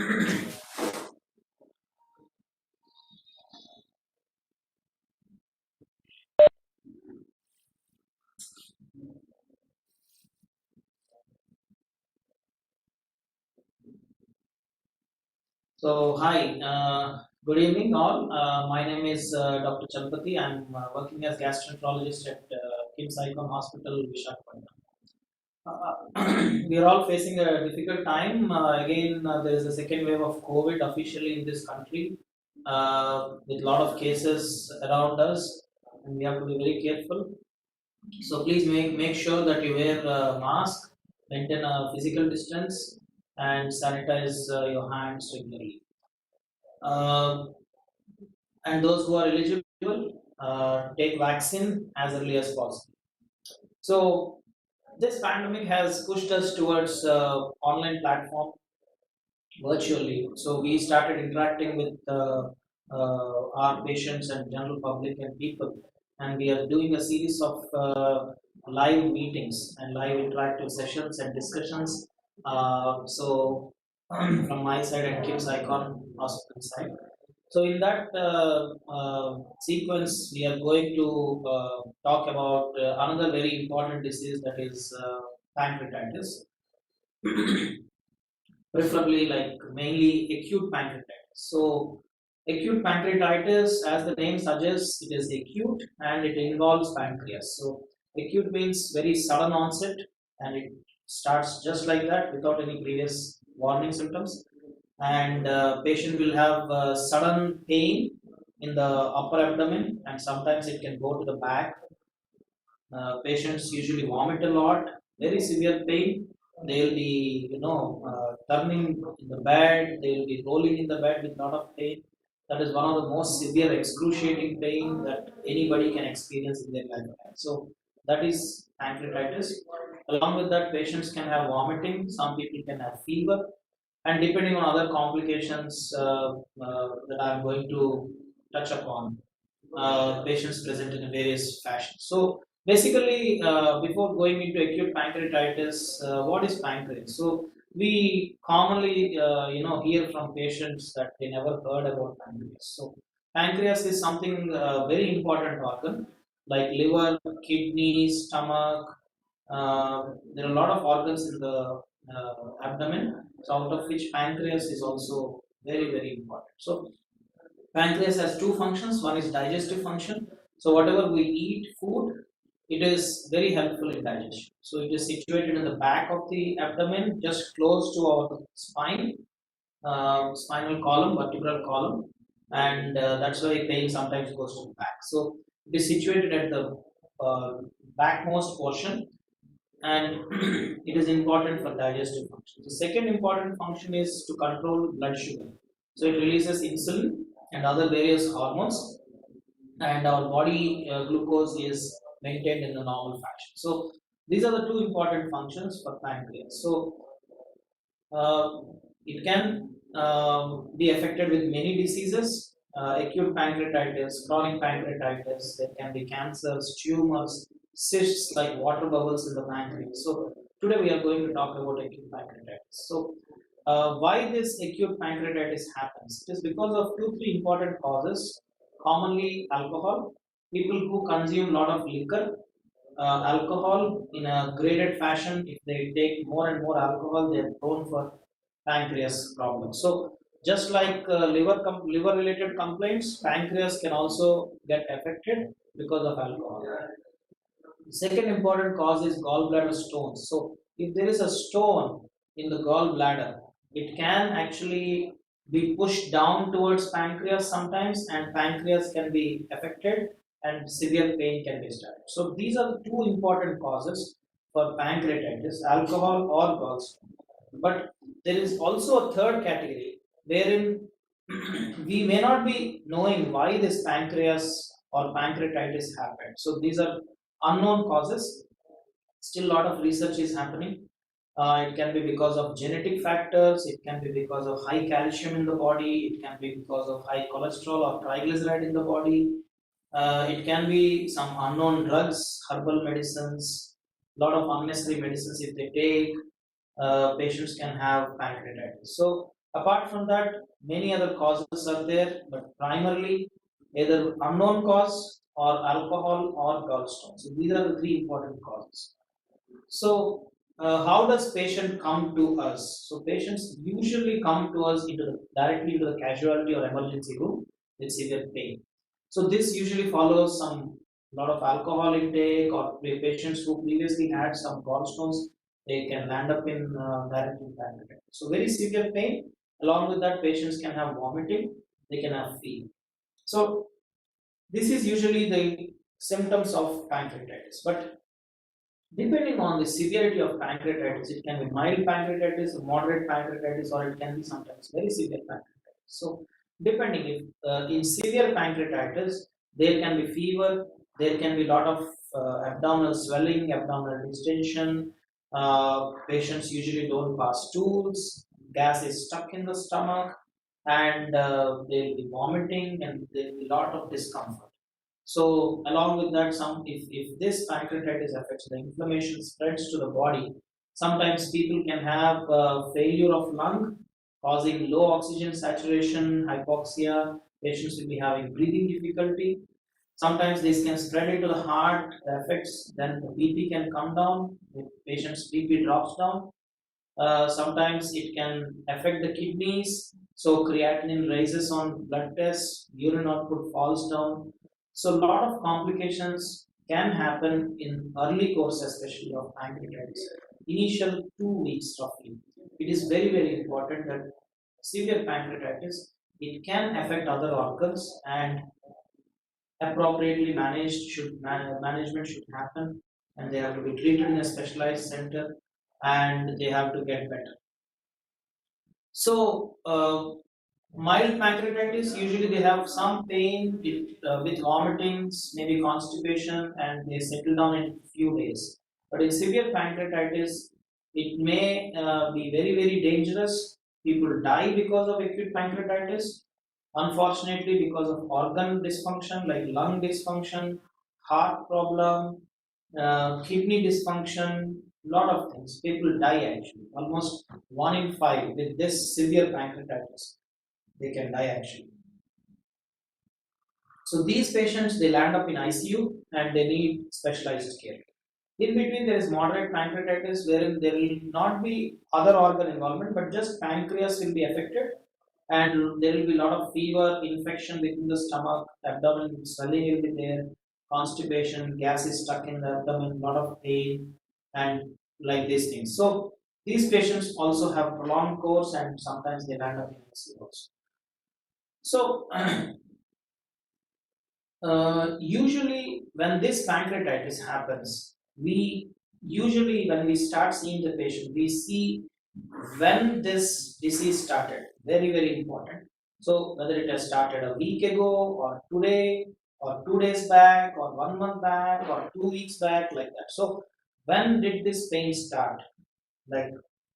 So, hi, good evening, all. My name is Dr. Chalapathi. I'm working as gastroenterologist at Kim's Icon Hospital, Vizag. We are all facing a difficult time. Again, there is a second wave of COVID officially in this country, with a lot of cases around us, and we have to be very careful. So please make sure that you wear a mask, maintain a physical distance, and sanitize your hands regularly. Uh, and those who are eligible take vaccine as early as possible. So this pandemic has pushed us towards online platform virtually. So we started interacting with our patients and general public and people, and we are doing a series of live meetings and live interactive sessions and discussions. So from my side and Kim's Icon Hospital side. So in that sequence, we are going to talk about another very important disease, that is pancreatitis, preferably like mainly acute pancreatitis. So acute pancreatitis, as the name suggests, it is acute and it involves pancreas. So acute means very sudden onset, and it starts just like that without any previous warning symptoms. And patient will have sudden pain in the upper abdomen, and sometimes it can go to the back. Patients usually vomit a lot, very severe pain. They'll be, turning in the bed. They'll be rolling in the bed with a lot of pain. That is one of the most severe, excruciating pain that anybody can experience in their lifetime. So that is pancreatitis. Along with that, patients can have vomiting. Some people can have fever, and depending on other complications that I'm going to touch upon, patients present in various fashions. So basically, before going into acute pancreatitis, what is pancreas? So we commonly, hear from patients that they never heard about pancreas. So pancreas is something very important organ, like liver, kidney, stomach. There are a lot of organs in the abdomen, so out of which pancreas is also very very important. So pancreas has two functions. One is digestive function. So whatever we eat, food, it is very helpful in digestion. So it is situated in the back of the abdomen, just close to our spine, spinal column, vertebral column, and that's why pain sometimes goes to the back. So it is situated at the uh, backmost portion, and it is important for digestive function. The second important function is to control blood sugar. So it releases insulin and other various hormones, and our body glucose is maintained in the normal fashion. So these are the two important functions for pancreas. So uh, it can be affected with many diseases, acute pancreatitis, chronic pancreatitis. There can be cancers, tumors, cysts like water bubbles in the pancreas. So today we are going to talk about acute pancreatitis. So why this acute pancreatitis happens? It is because of two, three important causes. Commonly, alcohol. People who consume a lot of liquor, alcohol in a graded fashion, if they take more and more alcohol, they are prone for pancreas problems. So just like liver related complaints, pancreas can also get affected because of alcohol. Second important cause is gallbladder stones. So if there is a stone in the gallbladder, it can actually be pushed down towards pancreas sometimes, and pancreas can be affected and severe pain can be started. So these are the two important causes for pancreatitis, alcohol or gallstone. But there is also a third category wherein we may not be knowing why this pancreas or pancreatitis happened. So these are unknown causes. Still, a lot of research is happening. It can be because of genetic factors. It can be because of high calcium in the body. It can be because of high cholesterol or triglyceride in the body. It can be some unknown drugs, herbal medicines, a lot of unnecessary medicines if they take. Patients can have pancreatitis. So Apart from that, many other causes are there, but primarily either unknown cause or alcohol or gallstones. So these are the three important causes. So, how does patient come to us? So, patients usually come to us directly into the casualty or emergency room with severe pain. So, this usually follows some lot of alcohol intake or patients who previously had some gallstones. They can land up in directly pancreatitis. So, very severe pain. Along with that, patients can have vomiting. They can have fever. So, this is usually the symptoms of pancreatitis. But depending on the severity of pancreatitis, it can be mild pancreatitis, moderate pancreatitis, or it can be sometimes very severe pancreatitis. So, depending if in severe pancreatitis, there can be fever, there can be a lot of abdominal swelling, abdominal distension. Patients usually don't pass stools, gas is stuck in the stomach, and they'll be vomiting, and there'll be a lot of discomfort. So along with that, if this pancreatitis affects the inflammation spreads to the body, sometimes people can have failure of lung, causing low oxygen saturation, hypoxia. Patients will be having breathing difficulty. Sometimes this can spread into the heart, the effects, then the BP can come down, the patient's BP drops down. Sometimes it can affect the kidneys, so creatinine rises on blood tests, urine output falls down. So a lot of complications can happen in early course, especially of pancreatitis. Initial 2 weeks roughly. It is very, very important that severe pancreatitis, it can affect other organs, and appropriately management should happen, and they have to be treated in a specialized center, and they have to get better. So, mild pancreatitis, usually they have some pain with vomitings, maybe constipation, and they settle down in a few days. But in severe pancreatitis, it may be very, very dangerous. People die because of acute pancreatitis. Unfortunately, because of organ dysfunction like lung dysfunction, heart problem, kidney dysfunction, lot of things. People die actually. Almost 1 in 5 with this severe pancreatitis, they can die actually. So these patients, they land up in ICU and they need specialized care. In between, there is moderate pancreatitis wherein there will not be other organ involvement, but just pancreas will be affected, and there will be a lot of fever, infection within the stomach, abdominal swelling will be there, constipation, gas is stuck in the abdomen, lot of pain, and like these things. So these patients also have prolonged course, and sometimes they land up in ICU also. So usually when this pancreatitis happens, we usually when we start seeing the patient, we see when this disease started. Very, very important. So whether it has started a week ago or today or 2 days back or 1 month back or 2 weeks back, like that. So when did this pain start? Like,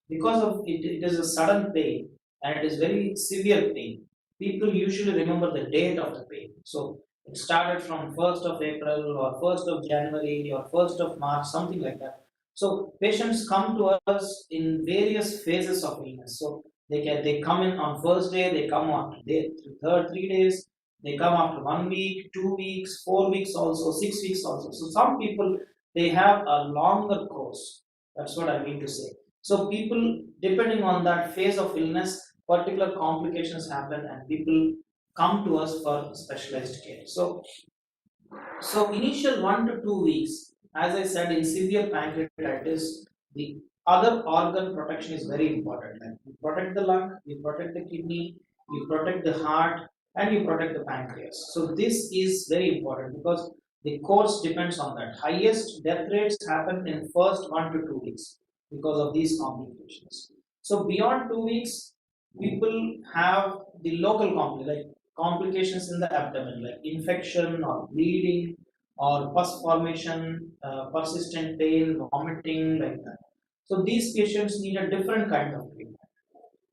because of it is a sudden pain and it is very severe pain. People usually remember the date of the pain. So it started from 1st of April or 1st of January or 1st of March, something like that. So patients come to us in various phases of illness. So they come in on first day, they come on day, third 3 days, they come after 1 week, 2 weeks, 4 weeks also, 6 weeks also. So some people, they have a longer course. That's what I mean to say. So people, depending on that phase of illness, particular complications happen, and people come to us for specialized care. So initial 1 to 2 weeks, as I said, in severe pancreatitis, the other organ protection is very important. Like you protect the lung, you protect the kidney, you protect the heart, and you protect the pancreas. So this is very important because the course depends on that. Highest death rates happen in first 1 to 2 weeks because of these complications. So beyond 2 weeks, people have the local complications, like complications in the abdomen, like infection or bleeding or pus formation, persistent pain, vomiting, like that. So these patients need a different kind of treatment.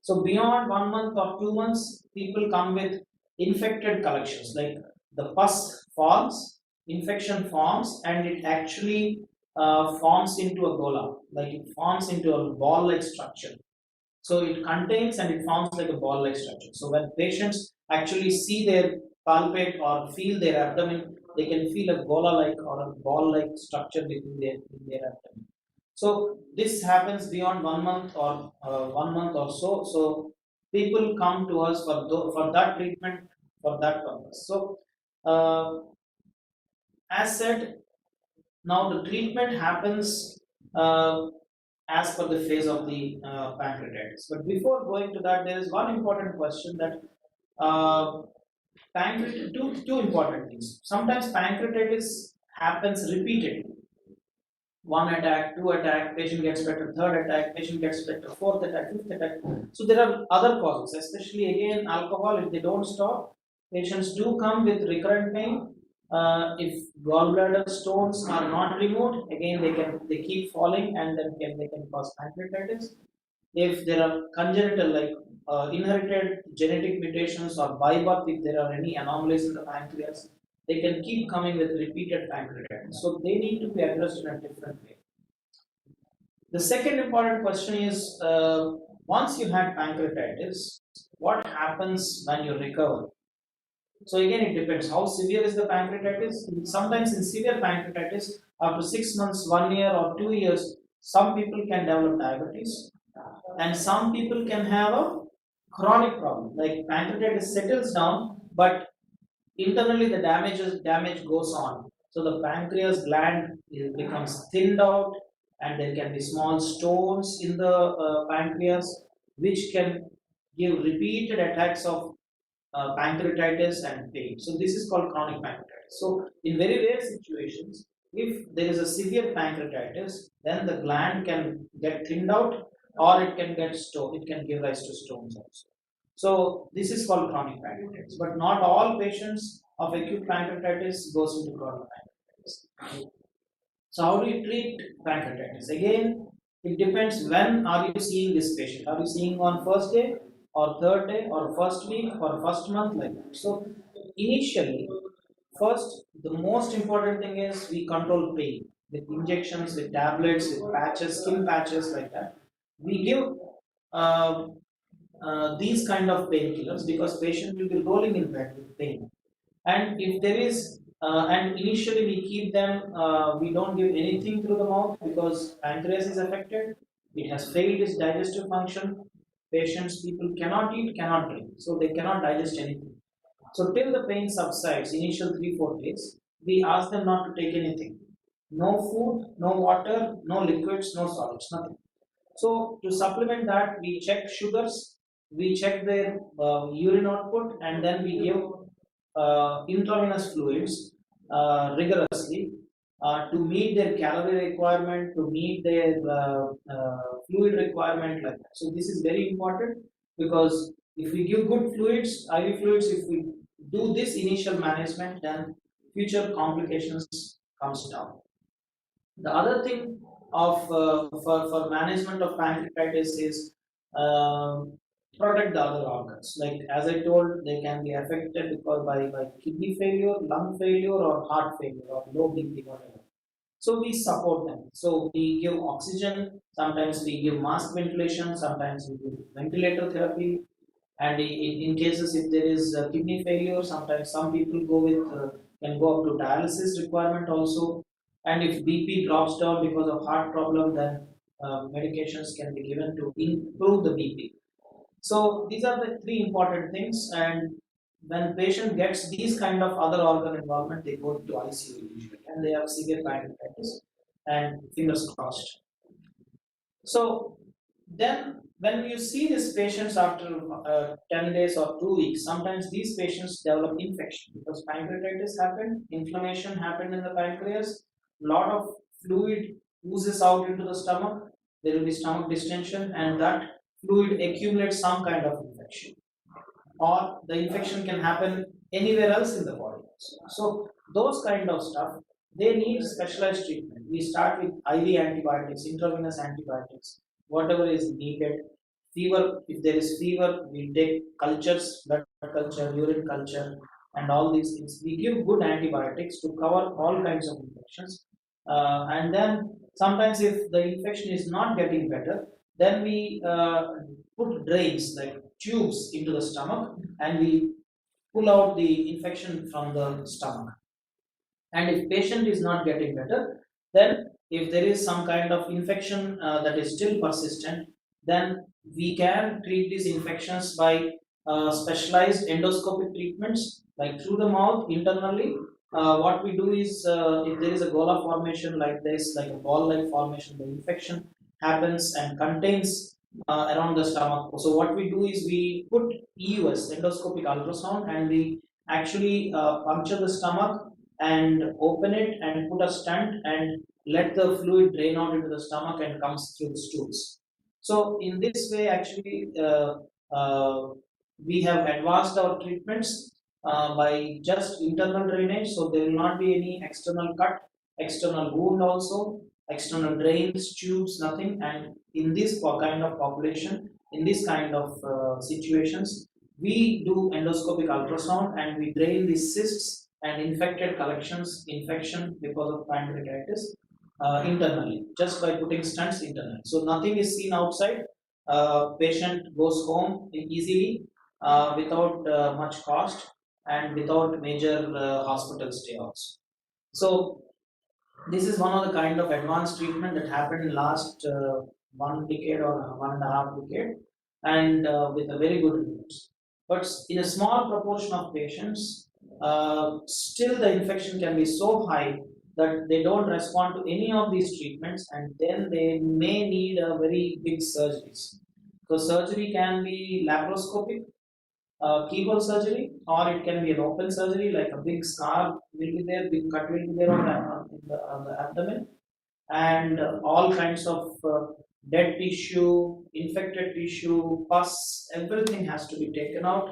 So beyond 1 month or 2 months, people come with infected collections, like the pus forms, infection forms, and it actually forms into a gola, like it forms into a ball-like structure. So it contains and it forms like a ball-like structure. So when patients actually see their palpate or feel their abdomen, they can feel a gola-like or a ball-like structure in their abdomen. So this happens beyond 1 month or 1 month or so. So people come to us for that treatment for that purpose. So uh, as said, now the treatment happens uh, as per the phase of the pancreatitis. But before going to that, there is one important question that uh, two important things. Sometimes pancreatitis happens repeatedly. One attack, two attack, patient gets better, third attack, patient gets better, fourth attack, fifth attack. So there are other causes, especially again alcohol. If they don't stop, patients do come with recurrent pain. If gallbladder stones are not removed, again they keep falling and then they can cause pancreatitis. If there are congenital like inherited genetic mutations or by birth, if there are any anomalies in the pancreas, they can keep coming with repeated pancreatitis. So they need to be addressed in a different way. The second important question is once you had pancreatitis, what happens when you recover? So again, it depends how severe is the pancreatitis. Sometimes in severe pancreatitis, after 6 months, 1 year, or 2 years, some people can develop diabetes, and some people can have a chronic problem. Like pancreatitis settles down, but internally the damage goes on. So the pancreas gland becomes thinned out, and there can be small stones in the pancreas, which can give repeated attacks of pancreatitis and pain. So this is called chronic pancreatitis. So in very rare situations, if there is a severe pancreatitis, then the gland can get thinned out, or it can get stone. It can give rise to stones also. So this is called chronic pancreatitis. But not all patients of acute pancreatitis goes into chronic pancreatitis. So how do you treat pancreatitis? Again, it depends when are you seeing this patient. Are you seeing on first day or third day or first week or first month, like that? So initially, first the most important thing is we control pain with injections, with tablets, with patches, skin patches, like that. We give um, these kind of painkillers because patient will be rolling in bed with pain. And if there is, and initially we keep them, we don't give anything through the mouth because pancreas is affected. It has failed its digestive function. Patients, people cannot eat, cannot drink, so they cannot digest anything. So till the pain subsides, initial 3 4 days, we ask them not to take anything. No food, no water, no liquids, no solids, nothing. So to supplement that, we check sugars, we check their urine output, and then we give intravenous fluids rigorously to meet their calorie requirement, to meet their fluid requirement, like that. So this is very important because if we give good fluids, IV fluids, if we do this initial management, then future complications comes down. The other thing of for management of pancreatitis is protect the other organs. Like as I told, they can be affected because by kidney failure, lung failure, or heart failure, or low BP, whatever. So we support them. So we give oxygen. Sometimes we give mask ventilation. Sometimes we give ventilator therapy. And in cases if there is kidney failure, sometimes some people go with can go up to dialysis requirement also. And if BP drops down because of heart problem, then medications can be given to improve the BP. So these are the three important things. And when patient gets these kind of other organ involvement, they go to ICU usually, and they have severe pancreatitis. And fingers crossed. So then, when you see these patients after 10 days or 2 weeks, sometimes these patients develop infection because pancreatitis happened, inflammation happened in the pancreas, lot of fluid oozes out into the stomach, there will be stomach distension, and that fluid accumulates some kind of infection, or the infection can happen anywhere else in the body. So those kind of stuff, they need specialized treatment. We start with IV antibiotics, intravenous antibiotics, whatever is needed. Fever, if there is fever, we take cultures, blood culture, urine culture, and all these things. We give good antibiotics to cover all kinds of infections. And then sometimes if the infection is not getting better, then we put drains like tubes into the stomach, and we pull out the infection from the stomach. And if patient is not getting better, then if there is some kind of infection that is still persistent, then we can treat these infections by specialized endoscopic treatments like through the mouth internally. What we do is, if there is a gola formation like this, like a ball like formation, the infection happens and contains around the stomach. So what we do is we put EUS, endoscopic ultrasound, and we actually puncture the stomach and open it and put a stent and let the fluid drain out into the stomach and comes through the stools. So in this way, actually, we have advanced our treatments by just internal drainage. So there will not be any external cut, external wound also, external drains, tubes, nothing. And in this kind of population, in this kind of situations, we do endoscopic ultrasound and we drain the cysts and infected collections, infection because of pancreatitis internally, just by putting stents internally. So nothing is seen outside. Patient goes home easily without much cost and without major hospital stay also. So this is one of the kind of advanced treatment that happened in last 1 decade or 1.5 decade, and with a very good results. But in a small proportion of patients, still the infection can be so high that they don't respond to any of these treatments, and then they may need a very big surgeries. So surgery can be laparoscopic, keyhole surgery, or it can be an open surgery, like a big scar will be there, big cut will be there on the abdomen, and all kinds of dead tissue, infected tissue, pus, everything has to be taken out.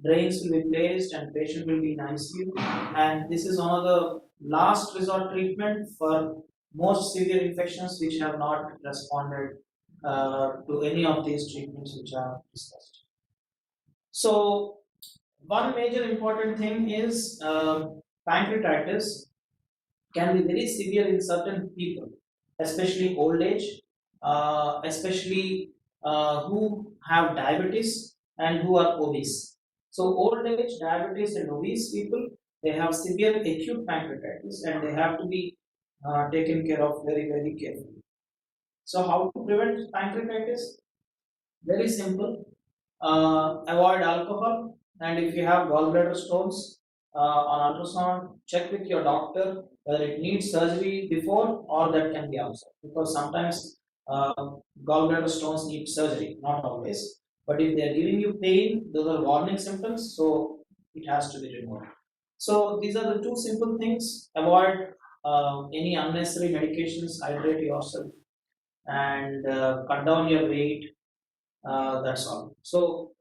Drains will be placed, and patient will be in ICU. And this is one of the last resort treatment for most severe infections which have not responded to any of these treatments which are discussed. So one major important thing is pancreatitis can be very severe in certain people, especially old age, especially who have diabetes and who are obese. So old age, diabetes and obese people, they have severe acute pancreatitis and they have to be taken care of very, very carefully. So how to prevent pancreatitis? Very simple. Avoid alcohol, and if you have gallbladder stones on ultrasound, check with your doctor whether it needs surgery before or that can be outside. Because sometimes uh, gallbladder stones need surgery, not always. But if they are giving you pain, those are warning symptoms, so it has to be removed. So these are the two simple things. Avoid any unnecessary medications, hydrate yourself, and cut down your weight. That's all. So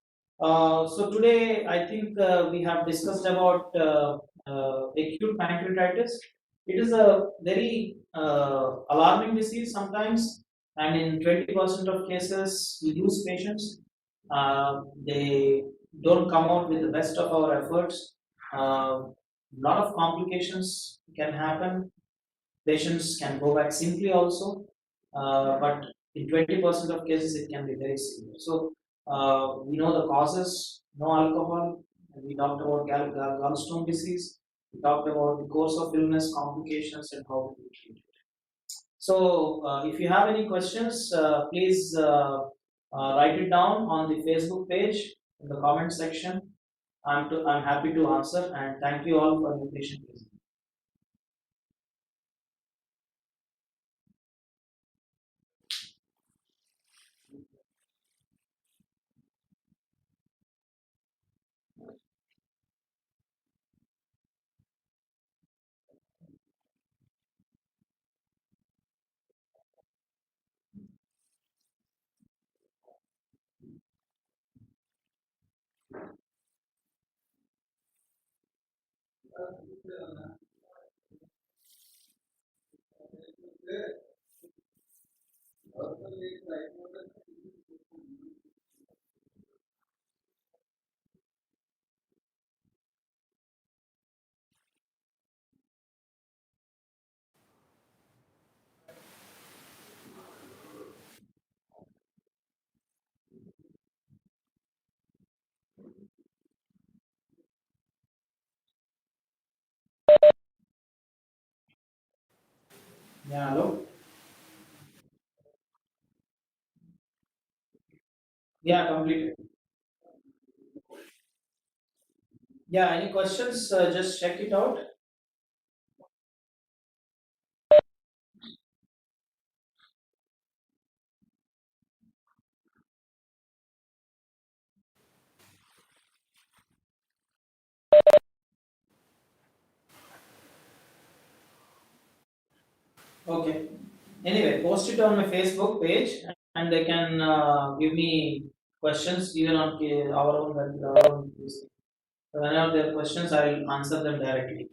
today I think we have discussed about acute pancreatitis. It is a very alarming disease sometimes, and in 20% of cases, we lose patients. They don't come out with the best of our efforts. A lot of complications can happen. Patients can go back simply also, but in 20% of cases it can be very severe. So we know the causes, no alcohol, and we talked about gallstone disease, we talked about the course of illness, complications, and how to treat it. So if you have any questions, please write it down on the Facebook page in the comment section. I'm happy to answer, and thank you all for your patient listening. Yeah, hello. Yeah, completed. Yeah, any questions? Just check it out. Okay. Anyway, post it on my Facebook page, and they can give me questions even on our own our own. Whenever there are questions, I will answer them directly.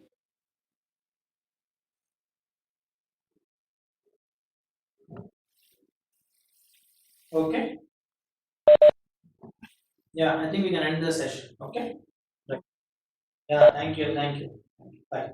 Okay. Yeah, I think we can end the session. Okay. Right. Yeah. Thank you. Thank you. Bye.